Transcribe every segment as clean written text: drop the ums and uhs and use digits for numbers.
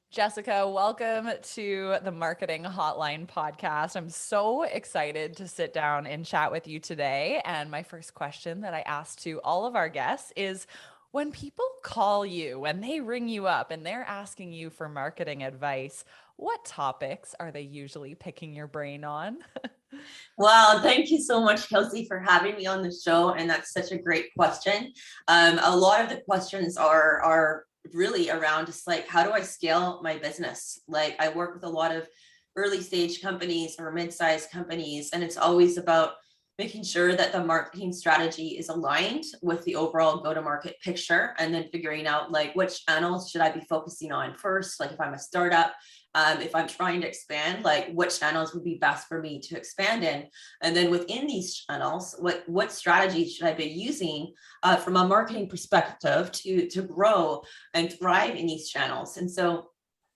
Jessica, welcome to the Marketing Hotline podcast. I'm so excited to sit down and chat with you today. And my first question that I ask to all of our guests is when people call you, when they ring you up and they're asking you for marketing advice, what topics are they usually picking your brain on? Well, thank you so much, Kelsey, for having me on the show. And that's such a great question. A lot of the questions are really around just like, how do I scale my business? Like, I work with a lot of early stage companies or mid-sized companies, and it's always about making sure that the marketing strategy is aligned with the overall go-to-market picture, and then figuring out like which channels should I be focusing on first. Like if I'm a startup, if I'm trying to expand, like what channels would be best for me to expand in, and then within these channels, what strategies should I be using from a marketing perspective to grow and thrive in these channels. And so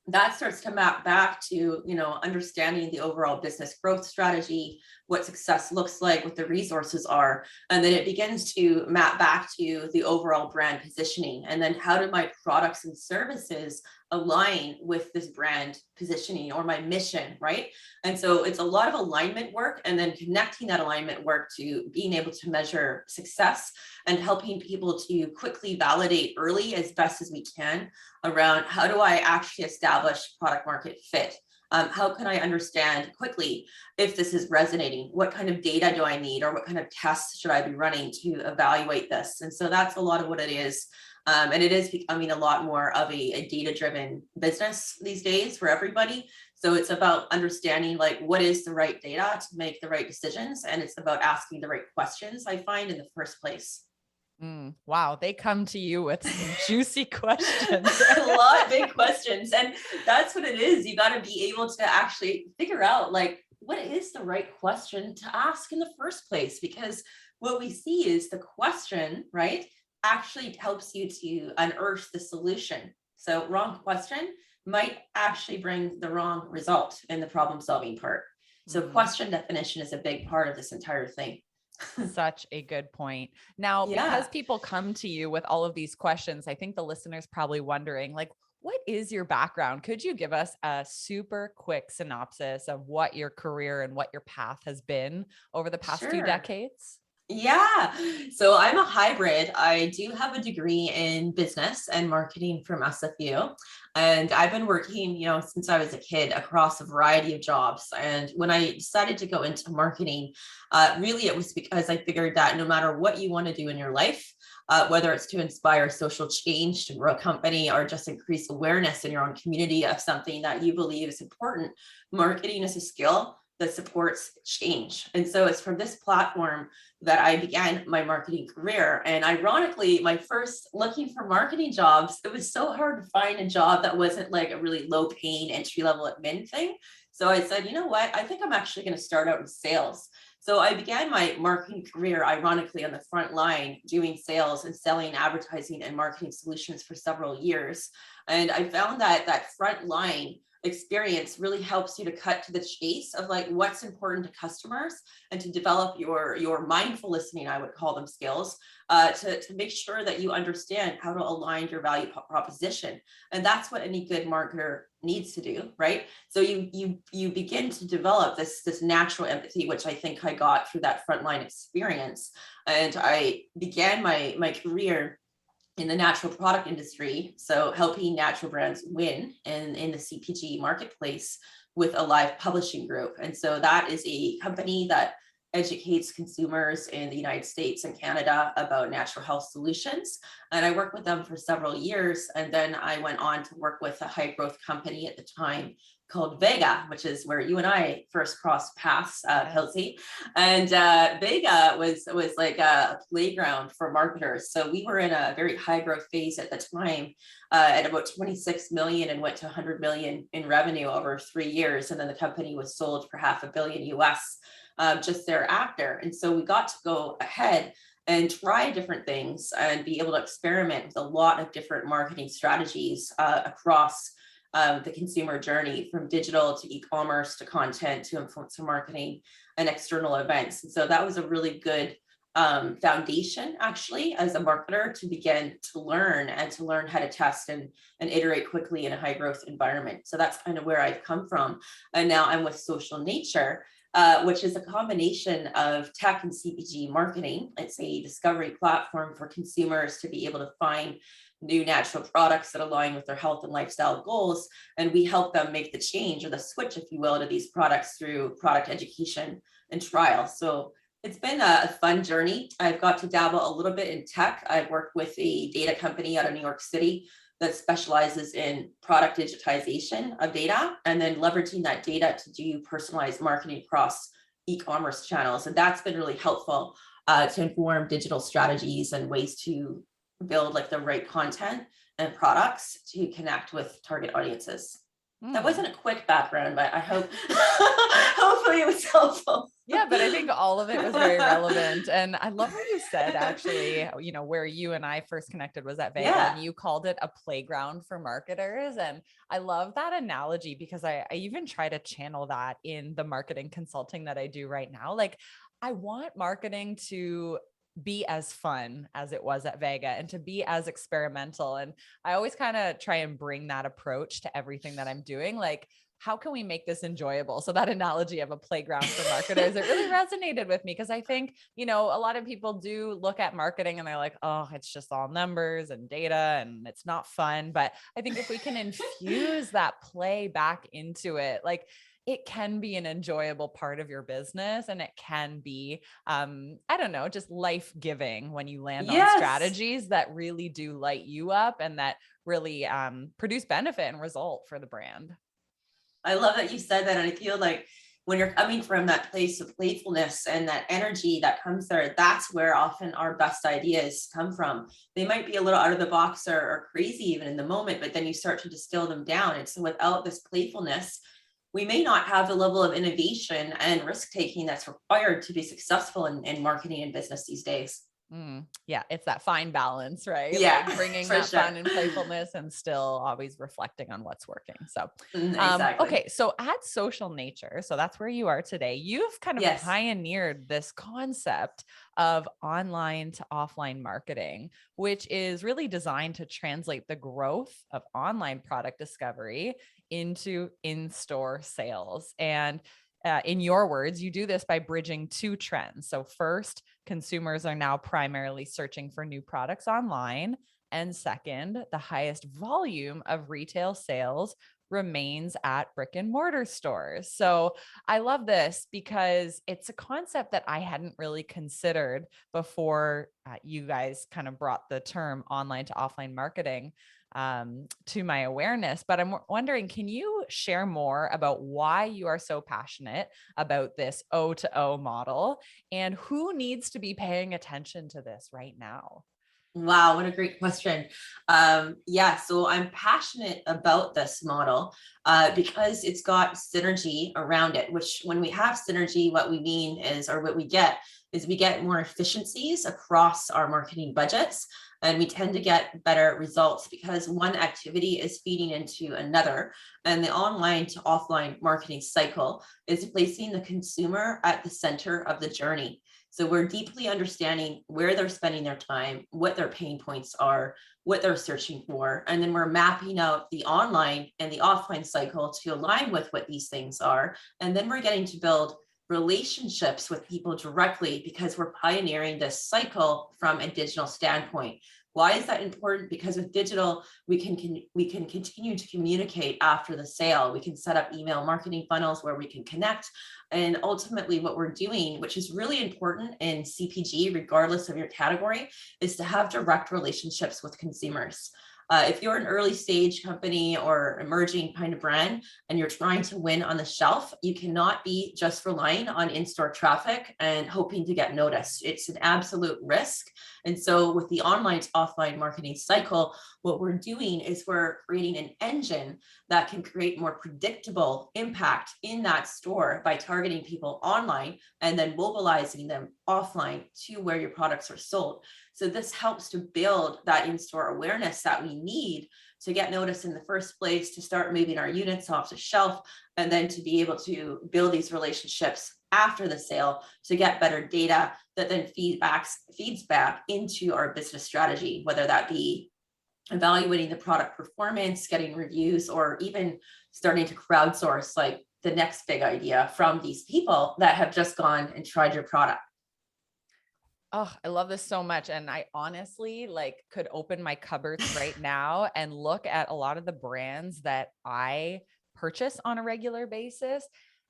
that starts to map back to, understanding the overall business growth strategy, what success looks like, what the resources are, and then it begins to map back to the overall brand positioning, and then how do my products and services align with this brand positioning or my mission, right? And so it's a lot of alignment work, and then connecting that alignment work to being able to measure success and helping people to quickly validate early as best as we can around how do I actually establish product market fit. How can I understand quickly if this is resonating? What kind of data do I need, or what kind of tests should I be running to evaluate this? And so that's a lot of what it is. And it is becoming a lot more of a data-driven business these days for everybody. So it's about understanding like what is the right data to make the right decisions. And it's about asking the right questions, I find, in the first place. Wow, they come to you with some juicy questions. A lot of big questions. And that's what it is. You got to be able to actually figure out like what is the right question to ask in the first place, because what we see is the question, right, actually helps you to unearth the solution. So wrong question might actually bring the wrong result in the problem solving part. So Mm. question definition is a big part of this entire thing. Such a good point. Now, because Yeah. people come to you with all of these questions, I think the listeners probably wondering, like, what is your background? Could you give us a super quick synopsis of what your career and what your path has been over the past few Sure. decades? Yeah. So I'm a hybrid. I do have a degree in business and marketing from SFU. And I've been working, since I was a kid across a variety of jobs. And when I decided to go into marketing, really it was because I figured that no matter what you want to do in your life, whether it's to inspire social change, to grow a company, or just increase awareness in your own community of something that you believe is important, marketing is a skill that supports change. And so it's from this platform that I began my marketing career. And ironically, my first looking for marketing jobs, it was so hard to find a job that wasn't like a really low paying entry level admin thing. So I said, you know what? I think I'm actually going to start out in sales. So I began my marketing career, ironically, on the front line, doing sales and selling advertising and marketing solutions for several years. And I found that that front line experience really helps you to cut to the chase of like what's important to customers, and to develop your mindful listening, I would call them, skills, to make sure that you understand how to align your value proposition. And that's what any good marketer needs to do, right? So you begin to develop this natural empathy, which I think I got through that frontline experience. And I began my career in the natural product industry, so helping natural brands win in the CPG marketplace with a live publishing group. And so that is a company that educates consumers in the United States and Canada about natural health solutions. And I worked with them for several years. And then I went on to work with a high growth company at the time called Vega, which is where you and I first crossed paths, Kelsey. And Vega was like a playground for marketers. So we were in a very high growth phase at the time, at about 26 million, and went to 100 million in revenue over 3 years. And then the company was sold for $500 million US just thereafter. And so we got to go ahead and try different things and be able to experiment with a lot of different marketing strategies across the consumer journey, from digital to e-commerce to content to influencer marketing and external events. And so that was a really good foundation actually as a marketer to begin to learn how to test and iterate quickly in a high growth environment. So that's kind of where I've come from. And now I'm with Social Nature, which is a combination of tech and CPG marketing. It's a discovery platform for consumers to be able to find new natural products that align with their health and lifestyle goals. And we help them make the change or the switch, if you will, to these products through product education and trial. So it's been a fun journey. I've got to dabble a little bit in tech. I've worked with a data company out of New York City that specializes in product digitization of data and then leveraging that data to do personalized marketing across e-commerce channels. And that's been really helpful to inform digital strategies and ways to build like the right content and products to connect with target audiences. That wasn't a quick background, but I hope hopefully it was helpful. Yeah, but I think all of it was very relevant. And I love what you said, actually, where you and I first connected was at Vega, and you called it a playground for marketers. And I love that analogy because I even try to channel that in the marketing consulting that I do right now. Like, I want marketing to be as fun as it was at Vega and to be as experimental. And I always kind of try and bring that approach to everything that I'm doing. Like, how can we make this enjoyable? So that analogy of a playground for marketers, it really resonated with me because I think, a lot of people do look at marketing and they're like, oh, it's just all numbers and data and it's not fun. But I think if we can infuse that play back into it, like, it can be an enjoyable part of your business, and it can be, I don't know, just life-giving when you land on strategies that really do light you up and that really produce benefit and result for the brand. I love that you said that. And I feel like when you're coming from that place of playfulness and that energy that comes there, that's where often our best ideas come from. They might be a little out of the box or crazy even in the moment, but then you start to distill them down. And so without this playfulness, we may not have the level of innovation and risk taking that's required to be successful in marketing and business these days. Yeah, it's that fine balance, right? Yeah, like bringing that fun and playfulness and still always reflecting on what's working. So, exactly. Okay, so at Social Nature, so that's where you are today. You've kind of pioneered this concept of online to offline marketing, which is really designed to translate the growth of online product discovery into in-store sales. And in your words, you do this by bridging two trends. So first, consumers are now primarily searching for new products online. And second, the highest volume of retail sales remains at brick and mortar stores. So I love this because it's a concept that I hadn't really considered before you guys kind of brought the term online to offline marketing to my awareness. But I'm wondering, can you share more about why you are so passionate about this O to O model and who needs to be paying attention to this right now? Wow, what a great question. So I'm passionate about this model because it's got synergy around it, which when we have synergy, what we mean is, or what we get is we get more efficiencies across our marketing budgets. And we tend to get better results because one activity is feeding into another. And the online to offline marketing cycle is placing the consumer at the center of the journey. So we're deeply understanding where they're spending their time, what their pain points are, what they're searching for. And then we're mapping out the online and the offline cycle to align with what these things are. And then we're getting to build relationships with people directly because we're pioneering this cycle from a digital standpoint. Why is that important? Because with digital, we can continue to communicate after the sale. We can set up email marketing funnels where we can connect. And ultimately what we're doing, which is really important in CPG, regardless of your category, is to have direct relationships with consumers. If you're an early stage company or emerging kind of brand and you're trying to win on the shelf, you cannot be just relying on in-store traffic and hoping to get noticed. It's an absolute risk. And so with the online to offline marketing cycle, what we're doing is we're creating an engine that can create more predictable impact in that store by targeting people online and then mobilizing them offline to where your products are sold. So this helps to build that in-store awareness that we need to get noticed in the first place, to start moving our units off the shelf, and then to be able to build these relationships after the sale to get better data that then feeds back into our business strategy, whether that be evaluating the product performance, getting reviews, or even starting to crowdsource like the next big idea from these people that have just gone and tried your product. Oh, I love this so much. And I honestly like could open my cupboards right now and look at a lot of the brands that I purchase on a regular basis.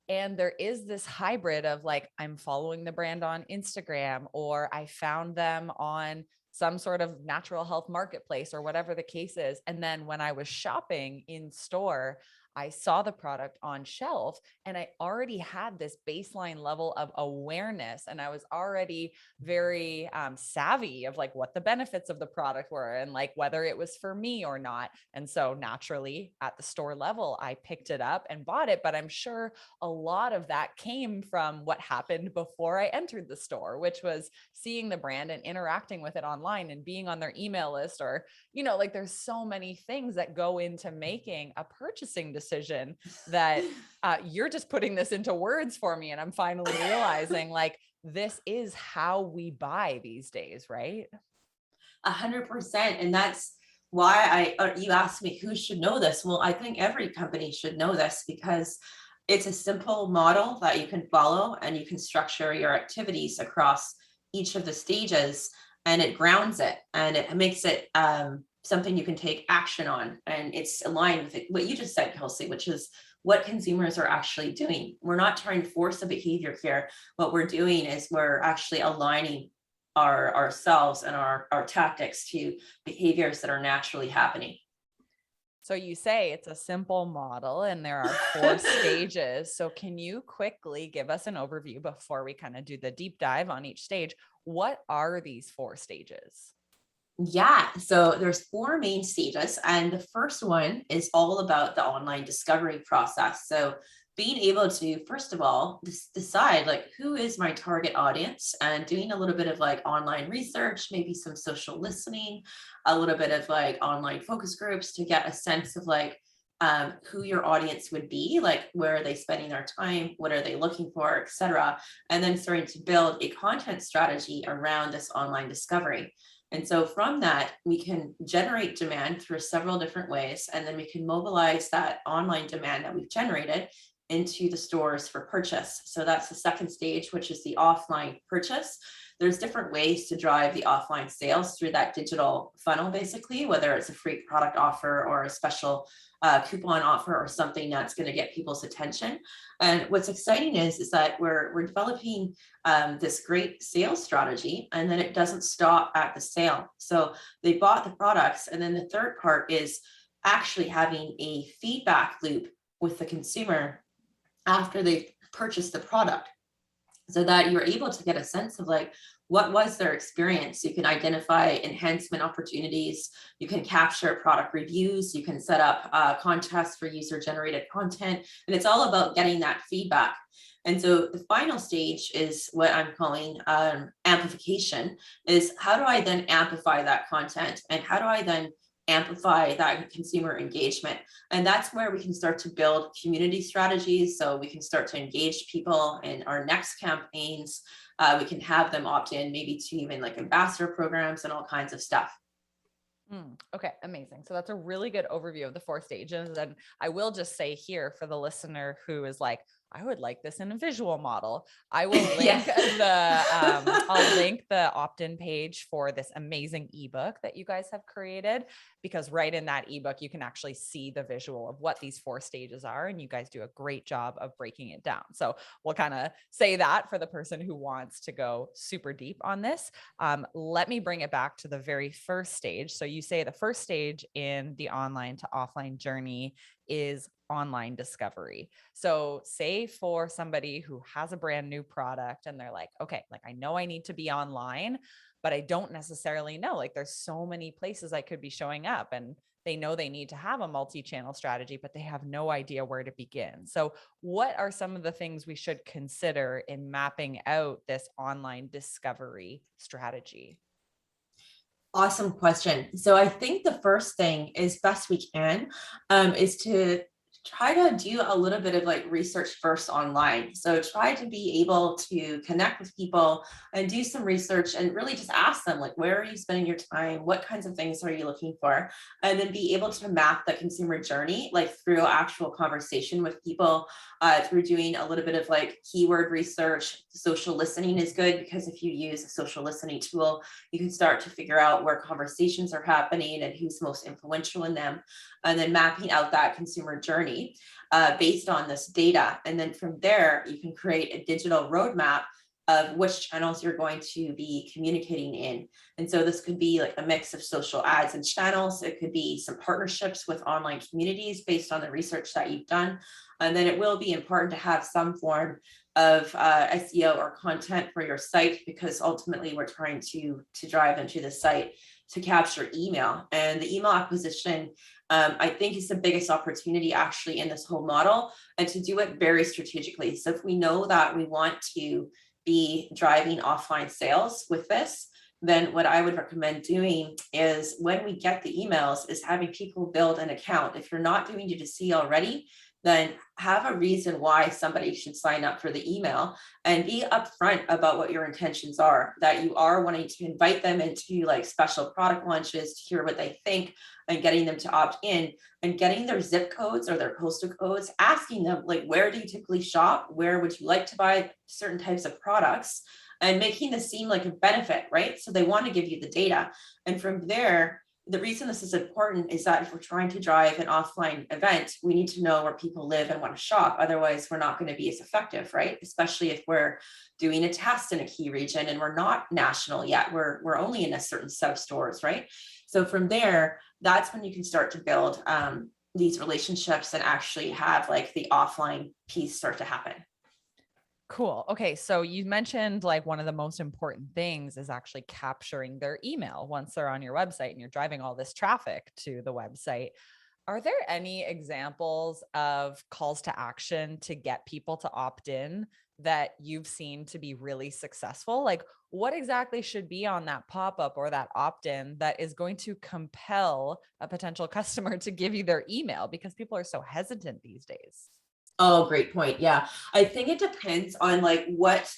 And there is this hybrid of like, I'm following the brand on Instagram, or I found them on some sort of natural health marketplace or whatever the case is. And then when I was shopping in store, I saw the product on shelf and I already had this baseline level of awareness. And I was already very savvy of like what the benefits of the product were and like whether it was for me or not. And so naturally at the store level, I picked it up and bought it. But I'm sure a lot of that came from what happened before I entered the store, which was seeing the brand and interacting with it online and being on their email list, or, you know, like there's so many things that go into making a purchasing decision that you're just putting this into words for me. And I'm finally realizing like, this is how we buy these days, right? 100%. And that's why you asked me who should know this. Well, I think every company should know this because it's a simple model that you can follow and you can structure your activities across each of the stages, and it grounds it and it makes it something you can take action on. And it's aligned with what you just said, Kelsey, which is what consumers are actually doing. We're not trying to force a behavior here. What we're doing is we're actually aligning ourselves and our tactics to behaviors that are naturally happening. So you say it's a simple model and there are 4 stages. So can you quickly give us an overview before we kind of do the deep dive on each stage? What are these 4 stages? Yeah, so there's 4 main stages, and the first one is all about the online discovery process. So being able to, first of all, decide like who is my target audience, and doing a little bit of like online research, maybe some social listening, a little bit of like online focus groups to get a sense of like who your audience would be, like where are they spending their time, what are they looking for, etc. And then starting to build a content strategy around this online discovery. And so from that, we can generate demand through several different ways, and then we can mobilize that online demand that we've generated into the stores for purchase. So that's the second stage, which is the offline purchase. There's different ways to drive the offline sales through that digital funnel, basically, whether it's a free product offer or a special coupon offer or something that's going to get people's attention. And what's exciting is that we're developing this great sales strategy, and then it doesn't stop at the sale. So they bought the products, and then the third part is actually having a feedback loop with the consumer after they've purchased the product, so that you're able to get a sense of like what was their experience. You can identify enhancement opportunities, you can capture product reviews, you can set up contests for user generated content, and it's all about getting that feedback. And so the final stage is what I'm calling amplification, is how do I then amplify that content, and how do I then amplify that consumer engagement? And that's where we can start to build community strategies. So we can start to engage people in our next campaigns. We can have them opt in maybe to even like ambassador programs and all kinds of stuff. Okay, amazing. So that's a really good overview of the 4 stages. And I will just say here for the listener who is like, I would like this in a visual model. I will link I'll link the opt-in page for this amazing ebook that you guys have created, because right in that ebook, you can actually see the visual of what these 4 stages are. And you guys do a great job of breaking it down. So we'll kind of say that for the person who wants to go super deep on this. Let me bring it back to the very first stage. So you say the first stage in the online to offline journey is online discovery. So say for somebody who has a brand new product and they're like, okay, like I know I need to be online, but I don't necessarily know, like there's so many places I could be showing up, and they know they need to have a multi-channel strategy, but they have no idea where to begin. So what are some of the things we should consider in mapping out this online discovery strategy? Awesome question. So I think the first thing is best we can is to Try to do a little bit of like research first online. So try to be able to connect with people and do some research and really just ask them, like, where are you spending your time? What kinds of things are you looking for? And then be able to map the consumer journey, like through actual conversation with people, through doing a little bit of like keyword research. Social listening is good because if you use a social listening tool, you can start to figure out where conversations are happening and who's most influential in them, and then mapping out that consumer journey based on this data. And then from there, you can create a digital roadmap of which channels you're going to be communicating in. And so this could be like a mix of social ads and channels. It could be some partnerships with online communities based on the research that you've done. And then it will be important to have some form of SEO or content for your site, because ultimately we're trying to drive into the site to capture email. And the email acquisition, I think, is the biggest opportunity actually in this whole model, and to do it very strategically. So if we know that we want to be driving offline sales with this, then what I would recommend doing is, when we get the emails, is having people build an account. If you're not doing D2C already, then have a reason why somebody should sign up for the email, and be upfront about what your intentions are, that you are wanting to invite them into like special product launches to hear what they think, and getting them to opt in, and getting their zip codes or their postal codes, asking them like, where do you typically shop? Where would you like to buy certain types of products? And making this seem like a benefit, right? So they want to give you the data. And from there, the reason this is important is that if we're trying to drive an offline event, we need to know where people live and want to shop. Otherwise, we're not going to be as effective, right? Especially if we're doing a test in a key region and we're not national yet. We're only in a certain sub stores, right? So from there, that's when you can start to build these relationships and actually have like the offline piece start to happen. Cool. Okay. So you mentioned like one of the most important things is actually capturing their email once they're on your website and you're driving all this traffic to the website. Are there any examples of calls to action to get people to opt in that you've seen to be really successful? Like, what exactly should be on that pop up or that opt in that is going to compel a potential customer to give you their email, because people are so hesitant these days? Oh, great point. Yeah. I think it depends on like what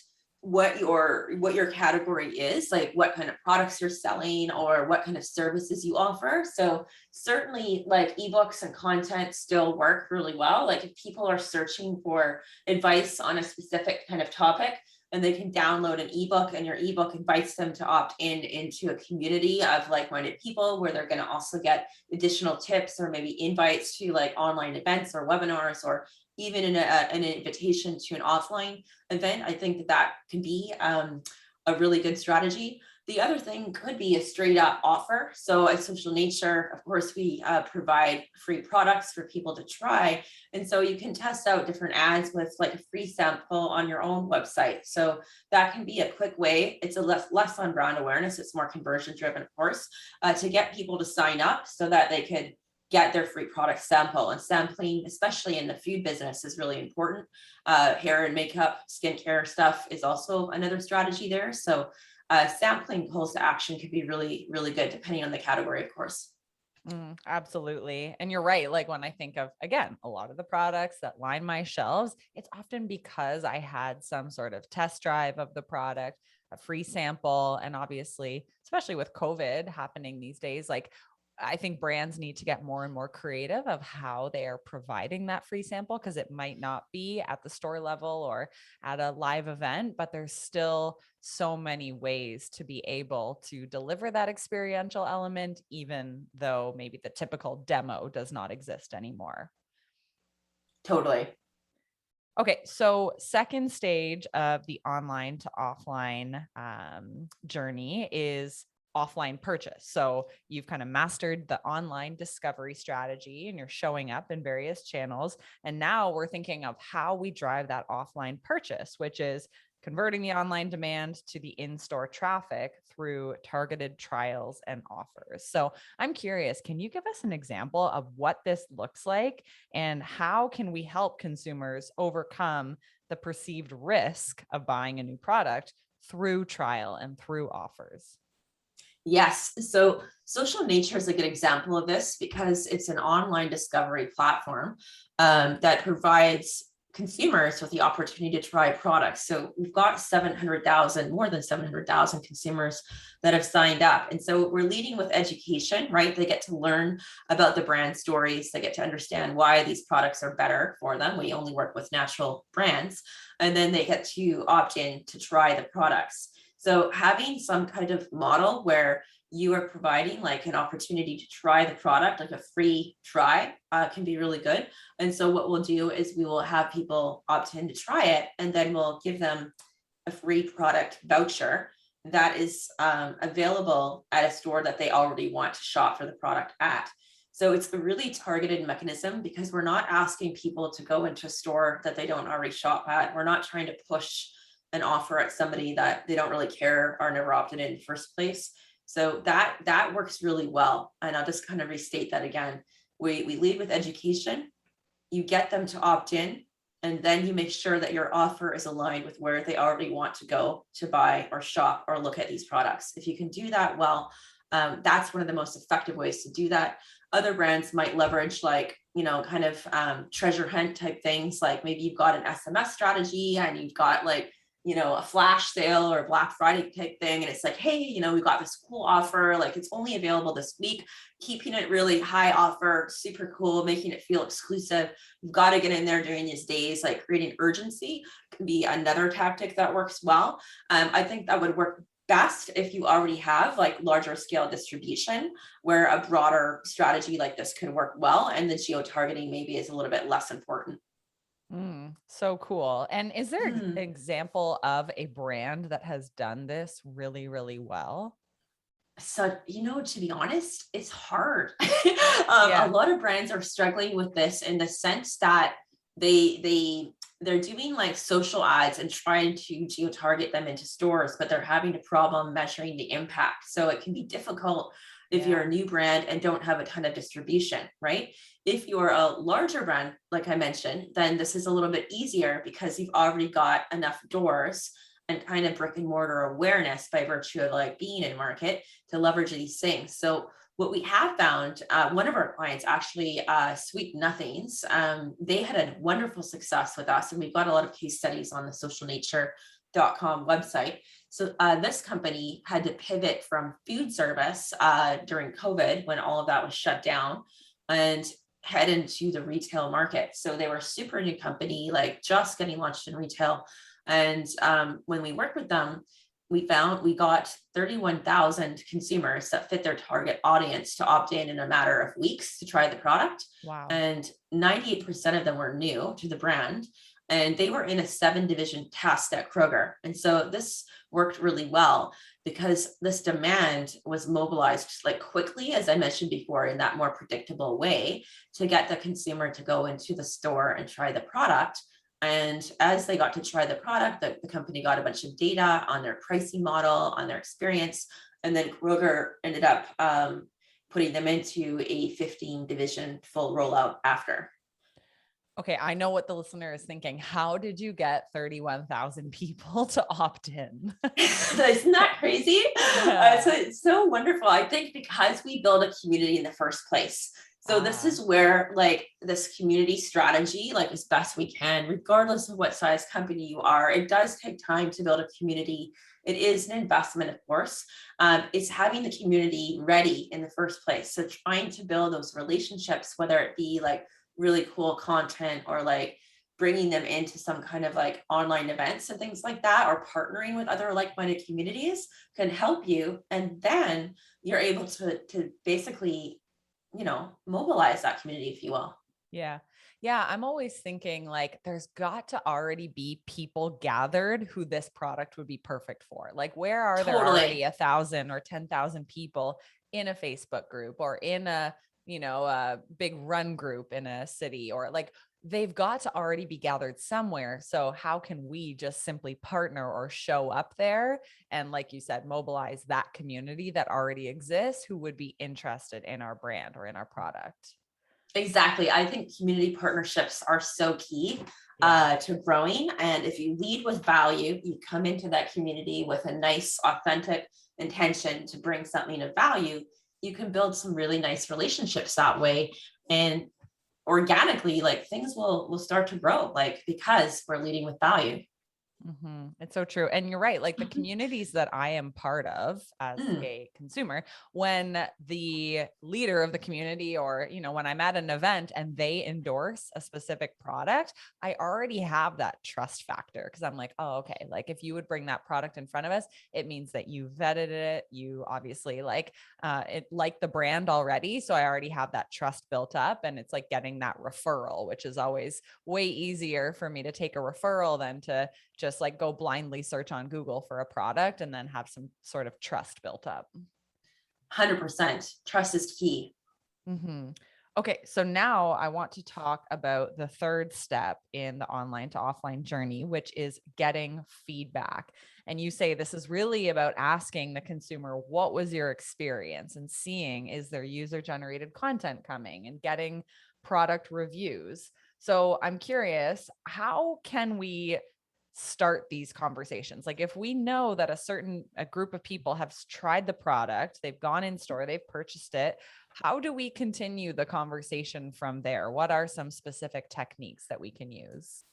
your category is, like what kind of products you're selling or what kind of services you offer. So certainly like ebooks and content still work really well. Like if people are searching for advice on a specific kind of topic, and they can download an ebook, and your ebook invites them to opt in into a community of like-minded people where they're going to also get additional tips or maybe invites to like online events or webinars, or even an invitation to an offline event. I think that that can be a really good strategy. The other thing could be a straight up offer. So at Social Nature, of course, we provide free products for people to try. And so you can test out different ads with like a free sample on your own website. So that can be a quick way. It's a less on brand awareness. It's more conversion driven, of course, to get people to sign up so that they could get their free product sample. And sampling, especially in the food business, is really important. Hair and makeup, skincare stuff is also another strategy there. So sampling calls to action could be really, really good depending on the category, of course. Absolutely. And you're right. Like when I think of, again, a lot of the products that line my shelves, it's often because I had some sort of test drive of the product, a free sample. And obviously, especially with COVID happening these days, like I think brands need to get more and more creative of how they are providing that free sample, because it might not be at the store level or at a live event, but there's still so many ways to be able to deliver that experiential element, even though maybe the typical demo does not exist anymore. Totally. Okay, so second stage of the online to offline journey is offline purchase. So you've kind of mastered the online discovery strategy and you're showing up in various channels. And now we're thinking of how we drive that offline purchase, which is converting the online demand to the in-store traffic through targeted trials and offers. So I'm curious, can you give us an example of what this looks like, and how can we help consumers overcome the perceived risk of buying a new product through trial and through offers? Yes. So Social Nature is a good example of this because it's an online discovery platform that provides consumers with the opportunity to try products. So we've got 700,000, more than 700,000 consumers that have signed up. And so we're leading with education, right? They get to learn about the brand stories. They get to understand why these products are better for them. We only work with natural brands. And then they get to opt in to try the products. So having some kind of model where you are providing like an opportunity to try the product, like a free try, can be really good. And so what we'll do is we will have people opt in to try it, and then we'll give them a free product voucher that is available at a store that they already want to shop for the product at. So it's a really targeted mechanism because we're not asking people to go into a store that they don't already shop at. We're not trying to push an offer at somebody that they don't really care or never opted in the first place. So that works really well. And I'll just kind of restate that again. We lead with education, you get them to opt in, and then you make sure that your offer is aligned with where they already want to go to buy or shop or look at these products. If you can do that well, that's one of the most effective ways to do that. Other brands might leverage like, kind of treasure hunt type things. Like maybe you've got an SMS strategy and you've got like, a flash sale or Black Friday type thing. And it's like, hey, we've got this cool offer, like it's only available this week, keeping it really high offer, super cool, making it feel exclusive. You've got to get in there during these days, like creating urgency can be another tactic that works well. I think that would work best if you already have like larger scale distribution where a broader strategy like this can work well. And the geo targeting maybe is a little bit less important. So cool. And is there an Mm. example of a brand that has done this really, really well? So, to be honest, it's hard. A Yeah. lot of brands are struggling with this in the sense that they're doing like social ads and trying to geo target them into stores, but they're having a problem measuring the impact. So it can be difficult if you're Yeah. a new brand and don't have a ton of distribution, right? If you're a larger brand, like I mentioned, then this is a little bit easier because you've already got enough doors and kind of brick and mortar awareness by virtue of like being in market to leverage these things. So what we have found, one of our clients actually, Sweet Nothings, they had a wonderful success with us, and we've got a lot of case studies on the socialnature.com website. So this company had to pivot from food service during COVID when all of that was shut down and head into the retail market. So they were a super new company, like just getting launched in retail. And when we worked with them, we found we got 31,000 consumers that fit their target audience to opt in a matter of weeks to try the product. Wow. And 98% of them were new to the brand. And they were in a 7 division test at Kroger. And so this worked really well because this demand was mobilized like quickly, as I mentioned before, in that more predictable way to get the consumer to go into the store and try the product. And as they got to try the product, the company got a bunch of data on their pricing model, on their experience. And then Kroger ended up putting them into a 15 division full rollout after. Okay, I know what the listener is thinking. How did you get 31,000 people to opt in? Isn't that crazy? Yeah. It's so wonderful. I think because we build a community in the first place. So this Ah, is where like this community strategy, like as best we can, regardless of what size company you are, it does take time to build a community. It is an investment, of course. It's having the community ready in the first place. So trying to build those relationships, whether it be like really cool content or like bringing them into some kind of like online events and things like that, or partnering with other like-minded communities can help you. And then you're able to basically, mobilize that community, if you will. yeah. Yeah. I'm always thinking like there's got to already be people gathered who this product would be perfect for. Like, where are there already Totally. 1,000 or 10,000 people in a Facebook group or in a big run group in a city, or like they've got to already be gathered somewhere. So how can we just simply partner or show up there and, like you said, mobilize that community that already exists who would be interested in our brand or in our product? Exactly. I think community partnerships are so key Yeah. to growing. And if you lead with value, you come into that community with a nice, authentic intention to bring something of value, you can build some really nice relationships that way. And organically, like things will start to grow, like because we're leading with value. It's so true. And you're right. Like the communities that I am part of as Mm, a consumer, when the leader of the community or, when I'm at an event and they endorse a specific product, I already have that trust factor because I'm like, oh, okay. Like if you would bring that product in front of us, it means that you vetted it. You obviously like the brand already. So I already have that trust built up, and it's like getting that referral, which is always way easier for me to take a referral than to just like go blindly search on Google for a product and then have some sort of trust built up. 100%. Trust is key. Mm-hmm. Okay, so now I want to talk about the third step in the online to offline journey, which is getting feedback. And you say this is really about asking the consumer, what was your experience, and seeing, is there user generated content coming, and getting product reviews. So I'm curious, how can we start these conversations? Like if we know that a group of people have tried the product, they've gone in store, they've purchased it, how do we continue the conversation from there? What are some specific techniques that we can use?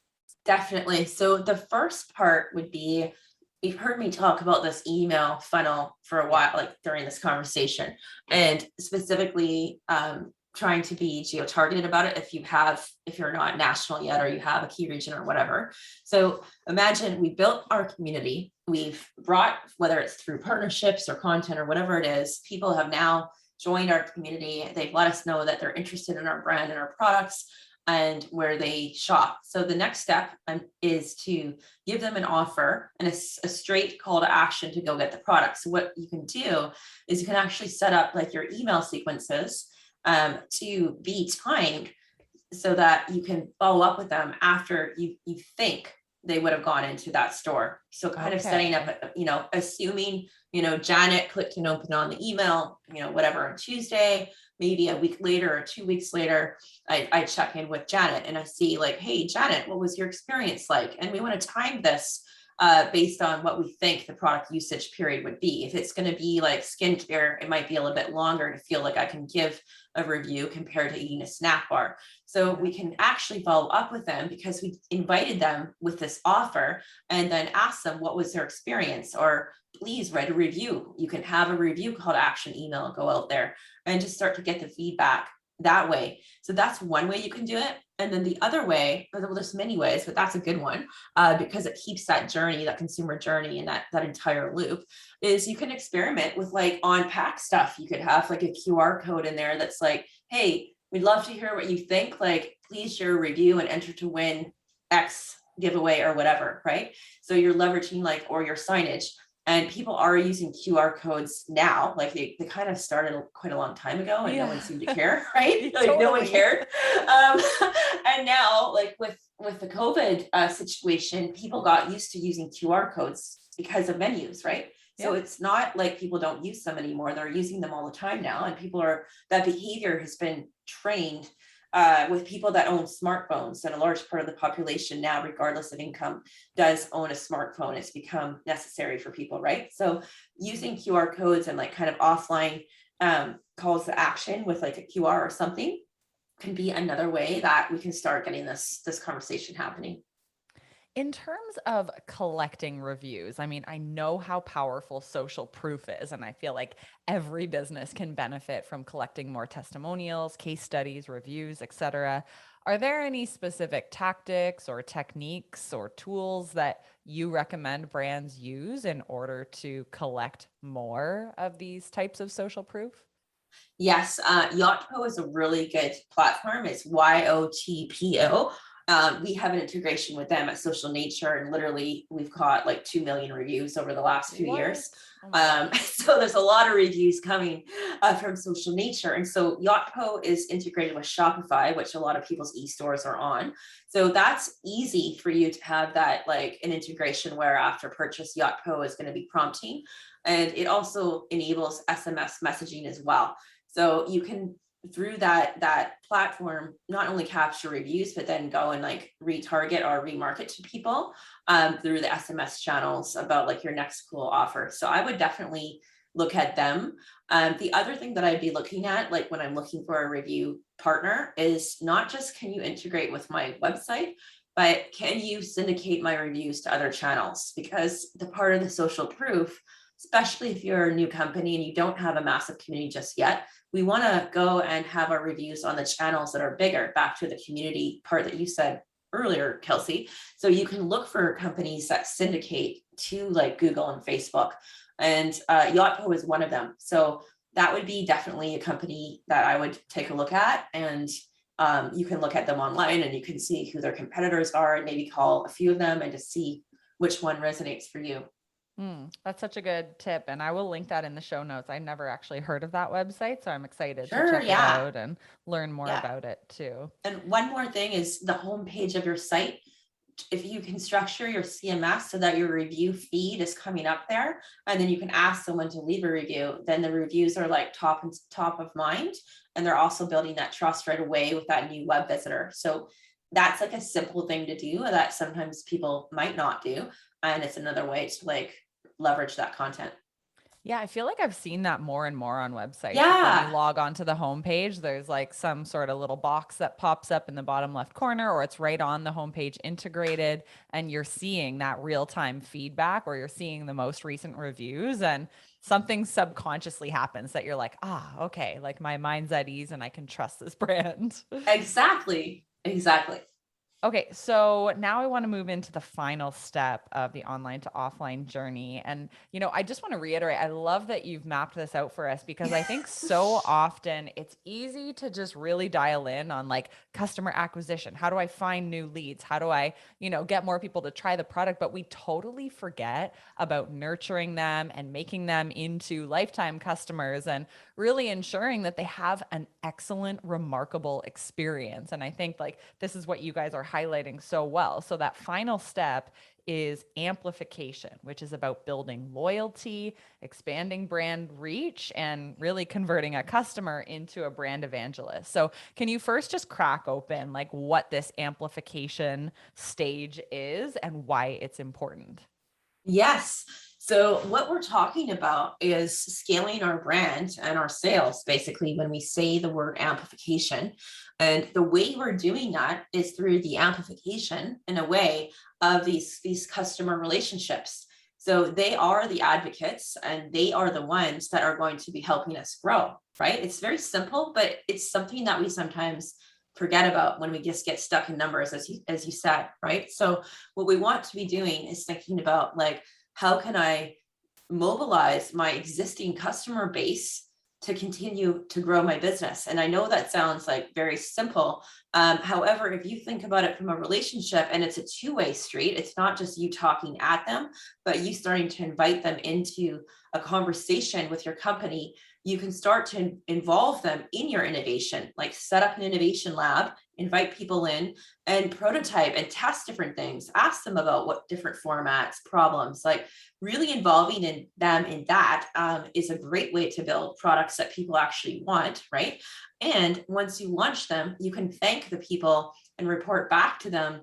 Definitely. So the first part would be, you've heard me talk about this email funnel for a Yeah. while, like during this conversation, and specifically trying to be geo-targeted about it if you're not national yet or you have a key region or whatever. So imagine we built our community, we've brought, whether it's through partnerships or content or whatever it is, people have now joined our community. They've let us know that they're interested in our brand and our products and where they shop. So the next step is to give them an offer and a straight call to action to go get the product. So what you can do is you can actually set up like your email sequences to be timed so that you can follow up with them after you think they would have gone into that store. So kind of setting up, Okay. assuming, Janet clicked and opened on the email, whatever on Tuesday, maybe a week later or 2 weeks later, I check in with Janet and I see like, hey, Janet, what was your experience like? And we want to time this based on what we think the product usage period would be. If it's going to be like skincare, it might be a little bit longer to feel like I can give a review compared to eating a snack bar. So we can actually follow up with them because we invited them with this offer and then ask them what was their experience, or please write a review. You can have a review call to action email go out there and just start to get the feedback that way. So that's one way you can do it. And then the other way, well, there's many ways, but that's a good one because it keeps that journey, that consumer journey, and that entire loop. Is you can experiment with like on pack stuff. You could have like a QR code in there that's like, hey, we'd love to hear what you think. Like, please share a review and enter to win X giveaway or whatever, right? So you're leveraging like, or your signage. And people are using QR codes now. Like they kind of started quite a long time ago and no one Yeah. seemed to care, right? Like no one Totally. cared. And now like with the COVID situation, people got used to using QR codes because of menus, right? So Yeah. it's not like people don't use them anymore. They're using them all the time now. And that behavior has been trained with people that own smartphones. And a large part of the population now, regardless of income, does own a smartphone. It's become necessary for people, right? So using QR codes and like kind of offline calls to action with like a QR or something can be another way that we can start getting this conversation happening. In terms of collecting reviews, I mean, I know how powerful social proof is, and I feel like every business can benefit from collecting more testimonials, case studies, reviews, etc. Are there any specific tactics or techniques or tools that you recommend brands use in order to collect more of these types of social proof? Yes, Yotpo is a really good platform. It's YOTPO. We have an integration with them at Social Nature, and literally we've got like 2 million reviews over the last few What? years. Oh my God. So there's a lot of reviews coming from Social Nature. And so Yotpo is integrated with Shopify, which a lot of people's e-stores are on. So that's easy for you to have that like an integration where after purchase, Yotpo is going to be prompting. And it also enables SMS messaging as well. So you can through that platform, not only capture reviews, but then go and like retarget or remarket to people through the SMS channels about like your next cool offer. So I would definitely look at them. The other thing that I'd be looking at, like when I'm looking for a review partner, is not just can you integrate with my website, but can you syndicate my reviews to other channels? Because the part of the social proof, especially if you're a new company and you don't have a massive community just yet, we want to go and have our reviews on the channels that are bigger, back to the community part that you said earlier, Kelsey. So you can look for companies that syndicate to like Google and Facebook, and Yotpo is one of them. So that would be definitely a company that I would take a look at. And you can look at them online and you can see who their competitors are and maybe call a few of them and just see which one resonates for you. That's such a good tip. And I will link that in the show notes. I never actually heard of that website. So I'm excited to Sure, check it yeah. out and learn more Yeah. about it too. And one more thing is the homepage of your site. If you can structure your CMS so that your review feed is coming up there, and then you can ask someone to leave a review, then the reviews are like top of mind, and they're also building that trust right away with that new web visitor. So that's like a simple thing to do that sometimes people might not do, and it's another way to like leverage that content. Yeah, I feel like I've seen that more and more on websites. Like when you Yeah, log onto the homepage, there's like some sort of little box that pops up in the bottom left corner, or it's right on the homepage integrated, and you're seeing that real time feedback, or you're seeing the most recent reviews, and something subconsciously happens that you're like, okay, like my mind's at ease and I can trust this brand. exactly. Okay, so now I want to move into the final step of the online to offline journey. And, I just want to reiterate, I love that you've mapped this out for us because I think so often it's easy to just really dial in on like customer acquisition. How do I find new leads? How do I, get more people to try the product? But we totally forget about nurturing them and making them into lifetime customers and really ensuring that they have an excellent, remarkable experience. And I think like this is what you guys are highlighting so well. So that final step is amplification, which is about building loyalty, expanding brand reach, and really converting a customer into a brand evangelist. So, can you first just crack open like what this amplification stage is and why it's important? Yes. So, what we're talking about is scaling our brand and our sales, basically, when we say the word amplification. And the way we're doing that is through the amplification, in a way, of these customer relationships. So, they are the advocates and they are the ones that are going to be helping us grow, right? It's very simple, but it's something that we sometimes forget about when we just get stuck in numbers, as you said, right? So what we want to be doing is thinking about like, how can I mobilize my existing customer base to continue to grow my business? And I know that sounds like very simple. However, if you think about it from a relationship and it's a two-way street, it's not just you talking at them, but you starting to invite them into a conversation with your company. You can start to involve them in your innovation, like set up an innovation lab, invite people in and prototype and test different things, ask them about what different formats, problems, like really involving them in that is a great way to build products that people actually want, right? And once you launch them, you can thank the people and report back to them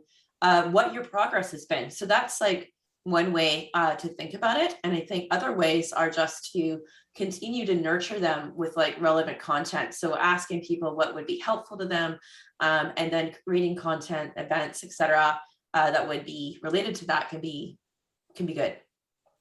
what your progress has been. So that's like one way to think about it. And I think other ways are just to continue to nurture them with like relevant content. So asking people what would be helpful to them, and then creating content, events, etc., that would be related to that can be good.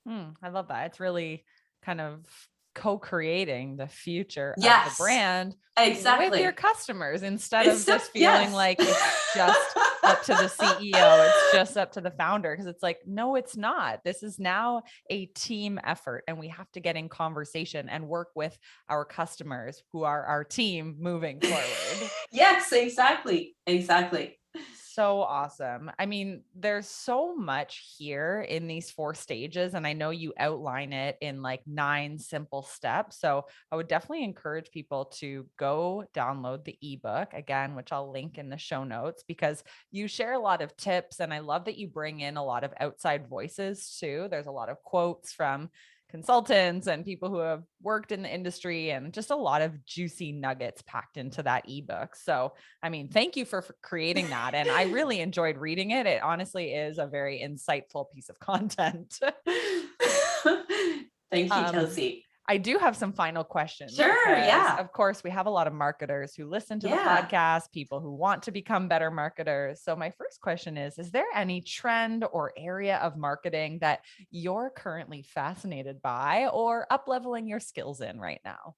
I love that. It's really kind of co-creating the future of the Yes, brand with your exactly. customers instead It's of so just feeling yes. like it's just up to the CEO, it's just up to the founder. Because it's like, no, it's not. This is now a team effort, and we have to get in conversation and work with our customers who are our team moving forward. Yes, exactly. Exactly. So awesome. I mean, there's so much here in these four stages, and I know you outline it in like 9 simple steps. So I would definitely encourage people to go download the ebook again, which I'll link in the show notes because you share a lot of tips. And I love that you bring in a lot of outside voices too. There's a lot of quotes from consultants and people who have worked in the industry, and just a lot of juicy nuggets packed into that ebook. So, I mean, thank you for creating that. And I really enjoyed reading it. It honestly is a very insightful piece of content. Thank you, Kelsey. I do have some final questions. Sure. Yeah. Of course, we have a lot of marketers who listen to the Yeah. podcast, people who want to become better marketers. So my first question is there any trend or area of marketing that you're currently fascinated by or up-leveling your skills in right now?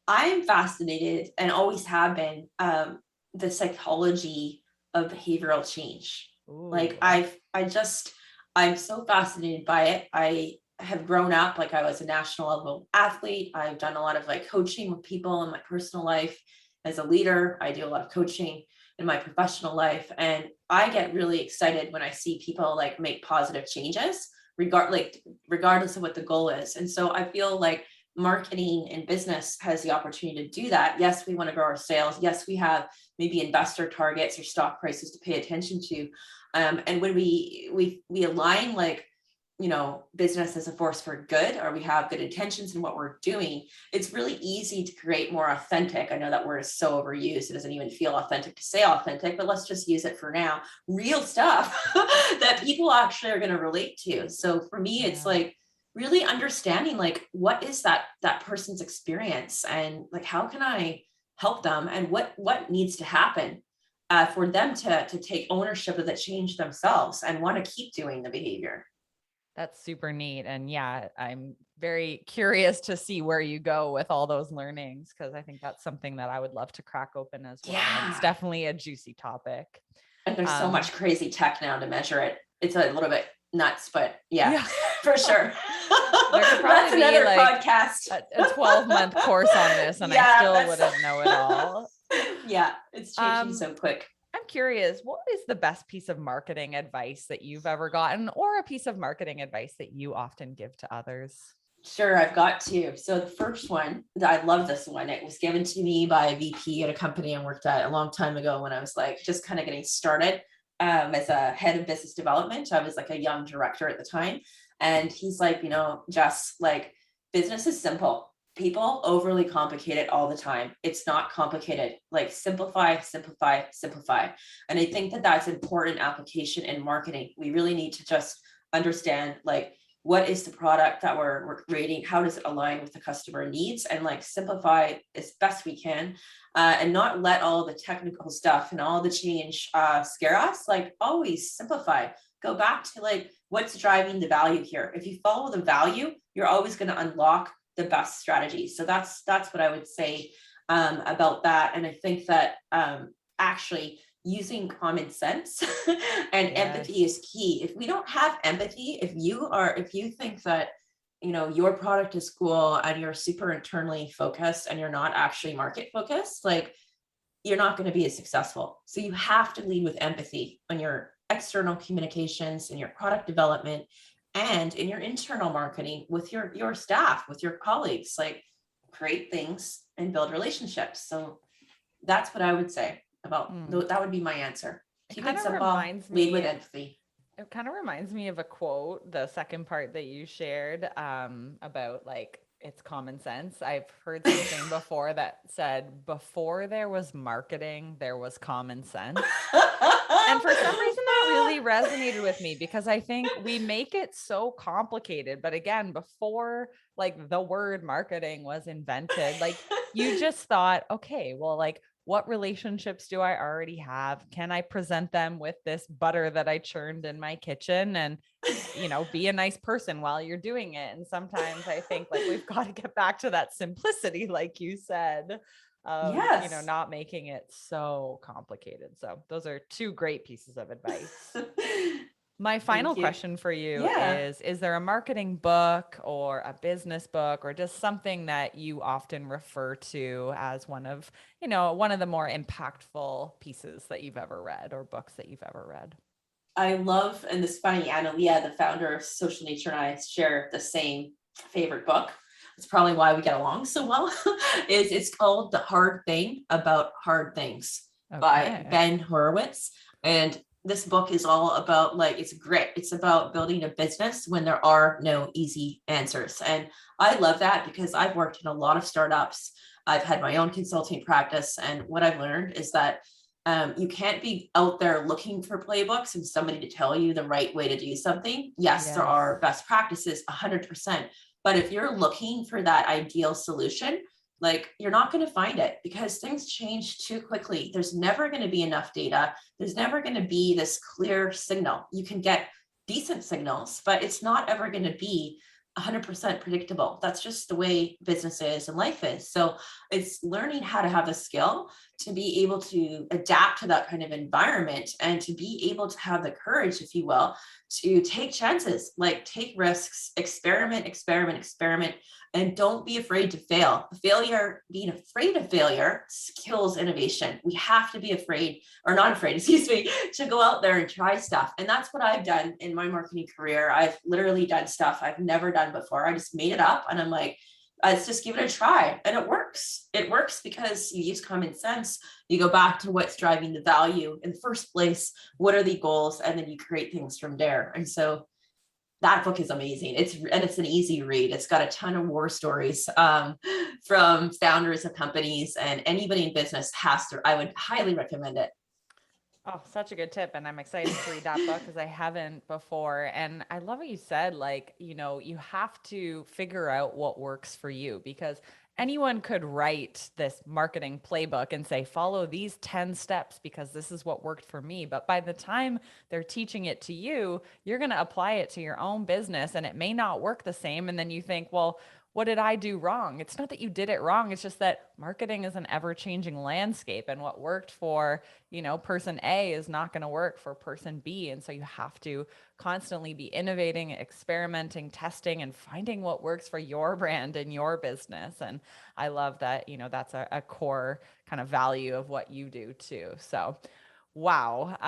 I'm fascinated and always have been, the psychology of behavioral change. Ooh. Like I'm so fascinated by it. I have grown up, like I was a national level athlete. I've done a lot of like coaching with people in my personal life. As a leader, I do a lot of coaching in my professional life. And I get really excited when I see people like make positive changes, regardless of what the goal is. And so I feel like marketing and business has the opportunity to do that. Yes, we want to grow our sales. Yes, we have maybe investor targets or stock prices to pay attention to. And when we align like, business as a force for good, or we have good intentions in what we're doing, it's really easy to create more authentic. I know that word is so overused, it doesn't even feel authentic to say authentic, but let's just use it for now. Real stuff that people actually are going to relate to. So for me, it's like really understanding like what is that person's experience, and like how can I help them, and what needs to happen for them to take ownership of the change themselves and want to keep doing the behavior. That's super neat. And yeah, I'm very curious to see where you go with all those learnings, because I think that's something that I would love to crack open as well. Yeah. It's definitely a juicy topic. And there's so much crazy tech now to measure it. It's a little bit nuts, but yeah. For sure. That's another podcast. A 12-month course on this, and I still wouldn't know it all. Yeah, it's changing so quick. I'm curious, what is the best piece of marketing advice that you've ever gotten, or a piece of marketing advice that you often give to others? Sure, I've got two. So the first one, I love this one. It was given to me by a VP at a company I worked at a long time ago when I was like just kind of getting started as a head of business development. I was like a young director at the time. And he's like, Jess, like business is simple. People overly complicate it all the time. It's not complicated. Like simplify, simplify, simplify. And I think that that's important application in marketing. We really need to just understand like, what is the product that we're creating? How does it align with the customer needs? And like simplify as best we can, and not let all the technical stuff and all the change scare us. Like always simplify. Go back to like, what's driving the value here? If you follow the value, you're always going to unlock the best strategies. So that's what I would say about that. And I think that actually using common sense and empathy is key. If we don't have empathy, if you think that your product is cool and you're super internally focused and you're not actually market focused, like you're not going to be as successful. So you have to lead with empathy on your external communications, in your product development, and in your internal marketing with your staff, with your colleagues. Like create things and build relationships. So that's what I would say about that would be my answer. Keep it simple, lead with empathy. It kind of reminds me of a quote, the second part that you shared about like it's common sense. I've heard something before that said, before there was marketing, there was common sense. And for some reason that really resonated with me, because I think we make it so complicated. But again, before like the word marketing was invented, like you just thought, okay, well, like what relationships do I already have? Can I present them with this butter that I churned in my kitchen and, be a nice person while you're doing it? And sometimes I think like we've got to get back to that simplicity, like you said, of, not making it so complicated. So those are two great pieces of advice. My final question for you is there a marketing book or a business book or just something that you often refer to as one of the more impactful pieces that you've ever read, or books that you've ever read? I love, and this funny, Analia, the founder of Social Nature, and I share the same favorite book. It's probably why we get along so well. It's called The Hard Thing About Hard Things by Ben Horowitz. And this book is all about, like, it's grit. It's about building a business when there are no easy answers. And I love that because I've worked in a lot of startups. I've had my own consulting practice. And what I've learned is that you can't be out there looking for playbooks and somebody to tell you the right way to do something. Yes, there Yes. are best practices 100%. But if you're looking for that ideal solution, like, you're not going to find it because things change too quickly. There's never going to be enough data. There's never going to be this clear signal. You can get decent signals, but it's not ever going to be 100% predictable. That's just the way business is and life is. So it's learning how to have a skill to be able to adapt to that kind of environment and to be able to have the courage, if you will, to take chances, like take risks, experiment, and don't be afraid to fail. Being afraid of failure kills innovation. We have to be afraid, or not afraid, excuse me, to go out there and try stuff. And that's what I've done in my marketing career. I've literally done stuff I've never done before. I just made it up and I'm like, let's just give it a try. And it works. It works because you use common sense. You go back to what's driving the value in the first place. What are the goals? And then you create things from there. And so that book is amazing. It's an easy read. It's got a ton of war stories from founders of companies, and anybody in business I would highly recommend it. Oh, such a good tip. And I'm excited to read that book because I haven't before. And I love what you said. Like, you have to figure out what works for you because anyone could write this marketing playbook and say, follow these 10 steps because this is what worked for me. But by the time they're teaching it to you, you're going to apply it to your own business and it may not work the same. And then you think, well, what did I do wrong? It's not that you did it wrong. It's just that marketing is an ever changing landscape. And what worked for, person A is not going to work for person B. And so you have to constantly be innovating, experimenting, testing, and finding what works for your brand and your business. And I love that, that's a core kind of value of what you do too. So, wow.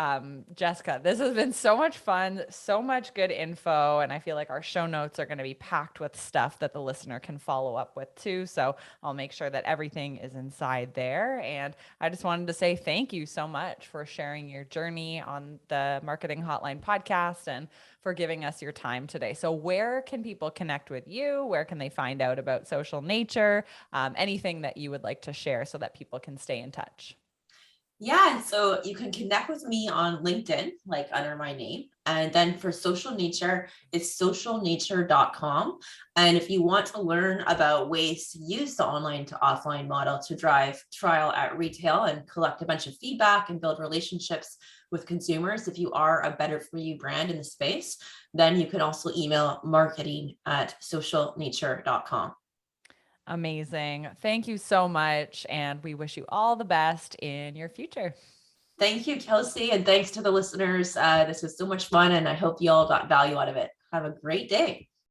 Jessica, this has been so much fun, so much good info. And I feel like our show notes are going to be packed with stuff that the listener can follow up with too. So I'll make sure that everything is inside there. And I just wanted to say thank you so much for sharing your journey on the Marketing Hotline podcast and for giving us your time today. So, where can people connect with you? Where can they find out about Social Nature? Anything that you would like to share so that people can stay in touch? Yeah, so you can connect with me on LinkedIn, like under my name. And then for Social Nature, it's socialnature.com. And if you want to learn about ways to use the online to offline model to drive trial at retail and collect a bunch of feedback and build relationships with consumers, if you are a better for you brand in the space, then you can also email marketing@socialnature.com. Amazing. Thank you so much. And we wish you all the best in your future. Thank you, Kelsey, and thanks to the listeners. This was so much fun, and I hope you all got value out of it. Have a great day.